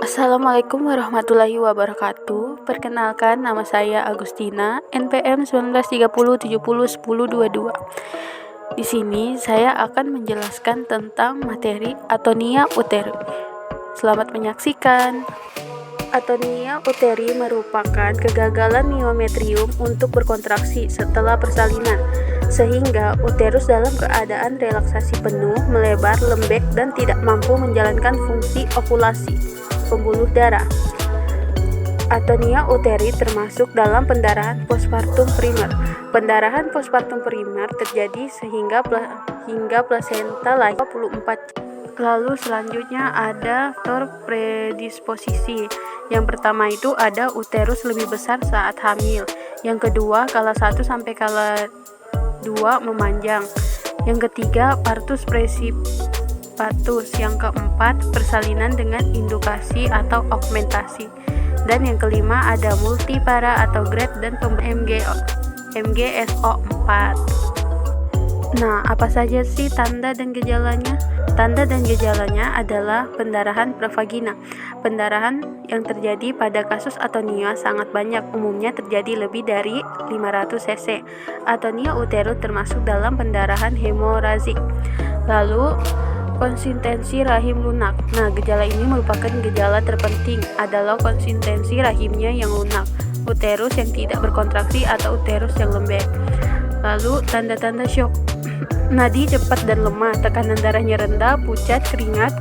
Assalamualaikum warahmatullahi wabarakatuh. Perkenalkan, nama saya Agustina, NPM 1930701022. Di sini saya akan menjelaskan tentang materi atonia uteri. Selamat menyaksikan. Atonia uteri merupakan kegagalan miometrium untuk berkontraksi setelah persalinan, sehingga uterus dalam keadaan relaksasi penuh, melebar, lembek, dan tidak mampu menjalankan fungsi ovulasi pembuluh darah. Atonia uteri termasuk dalam pendarahan postpartum primer. Pendarahan postpartum primer terjadi hingga plasenta lahir 24. Lalu selanjutnya ada faktor predisposisi. Yang pertama itu ada uterus lebih besar saat hamil. Yang kedua, kala 1 sampai kala 2 memanjang. Yang ketiga, partus precipitus. Yang keempat, persalinan dengan indukasi atau augmentasi. Dan yang kelima ada multipara atau grade dan MGSO4. Nah, apa saja sih tanda dan gejalanya? Tanda dan gejalanya adalah pendarahan pravagina. Pendarahan yang terjadi pada kasus atonia sangat banyak, umumnya terjadi lebih dari 500 cc. Atonia uterus termasuk dalam pendarahan hemoragik. Lalu konsistensi rahim lunak. Nah, gejala ini merupakan gejala terpenting adalah konsistensi rahimnya yang lunak, uterus yang tidak berkontraksi atau uterus yang lembek. Lalu tanda-tanda syok. Nadi cepat dan lemah, tekanan darahnya rendah, pucat, keringat,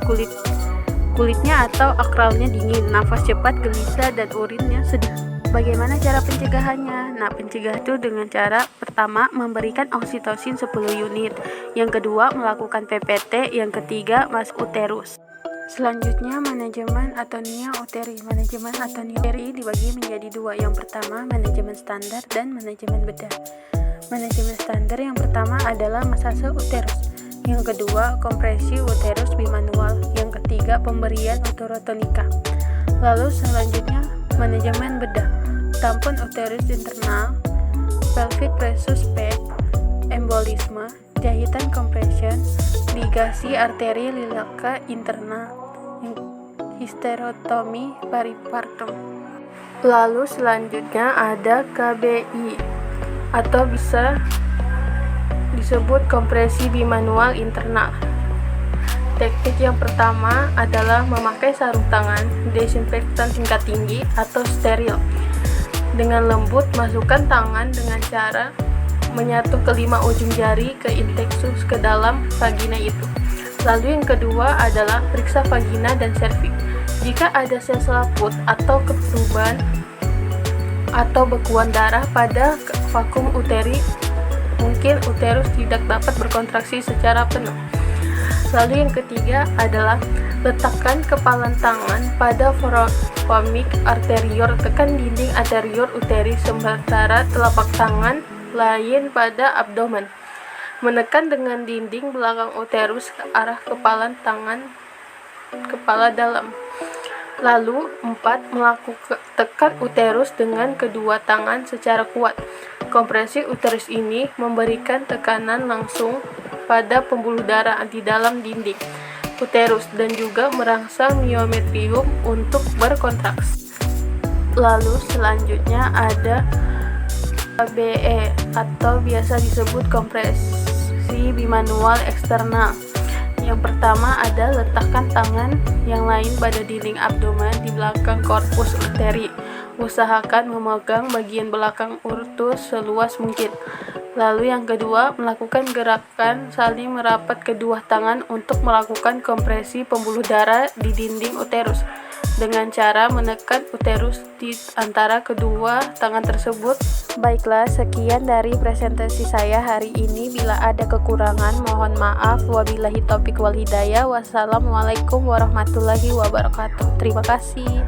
kulitnya atau akralnya dingin, nafas cepat, gelisah, dan urinnya sedikit. Bagaimana cara pencegahannya? Nah, pencegah itu dengan cara pertama memberikan oksitosin 10 unit, yang kedua melakukan PPT, yang ketiga masuk uterus. Selanjutnya manajemen atonia uteri. Manajemen atonia uteri dibagi menjadi dua. Yang pertama manajemen standar dan manajemen bedah. Manajemen standar yang pertama adalah masase uterus, yang kedua kompresi uterus bimanual, yang ketiga pemberian uterotonika. Lalu selanjutnya manajemen bedah, tampon uterus internal, pelvic pressure pad, embolisme, jahitan compression, ligasi arteri lilaka internal, hysterotomi peripartum. Lalu selanjutnya ada KBI atau bisa disebut kompresi bimanual internal. Teknik yang pertama adalah memakai sarung tangan desinfektan tingkat tinggi atau steril. Dengan lembut masukkan tangan dengan cara menyatu kelima ujung jari ke inteksus ke dalam vagina itu. Lalu yang kedua adalah periksa vagina dan serviks. Jika ada sel selaput atau ketuban atau bekuan darah pada vakum uteri, mungkin uterus tidak dapat berkontraksi secara penuh. Lalu yang ketiga adalah letakkan kepalan tangan pada foramen arterior, tekan dinding anterior uteri sementara telapak tangan lain pada abdomen. Menekan dengan dinding belakang uterus ke arah kepalan tangan kepala dalam. Lalu 4. Tekan uterus dengan kedua tangan secara kuat. Kompresi uterus ini memberikan tekanan langsung pada pembuluh darah di dalam dinding uterus dan juga merangsang miometrium untuk berkontraksi. Lalu selanjutnya ada KBE atau biasa disebut kompresi bimanual eksternal. Yang pertama ada letakkan tangan yang lain pada dinding abdomen di belakang korpus uteri. Usahakan memegang bagian belakang uterus seluas mungkin. Lalu yang kedua, melakukan gerakan saling merapat kedua tangan untuk melakukan kompresi pembuluh darah di dinding uterus dengan cara menekan uterus di antara kedua tangan tersebut. Baiklah, sekian dari presentasi saya hari ini. Bila ada kekurangan, mohon maaf. Wabillahi taufiq wal hidayah. Wassalamualaikum warahmatullahi wabarakatuh. Terima kasih.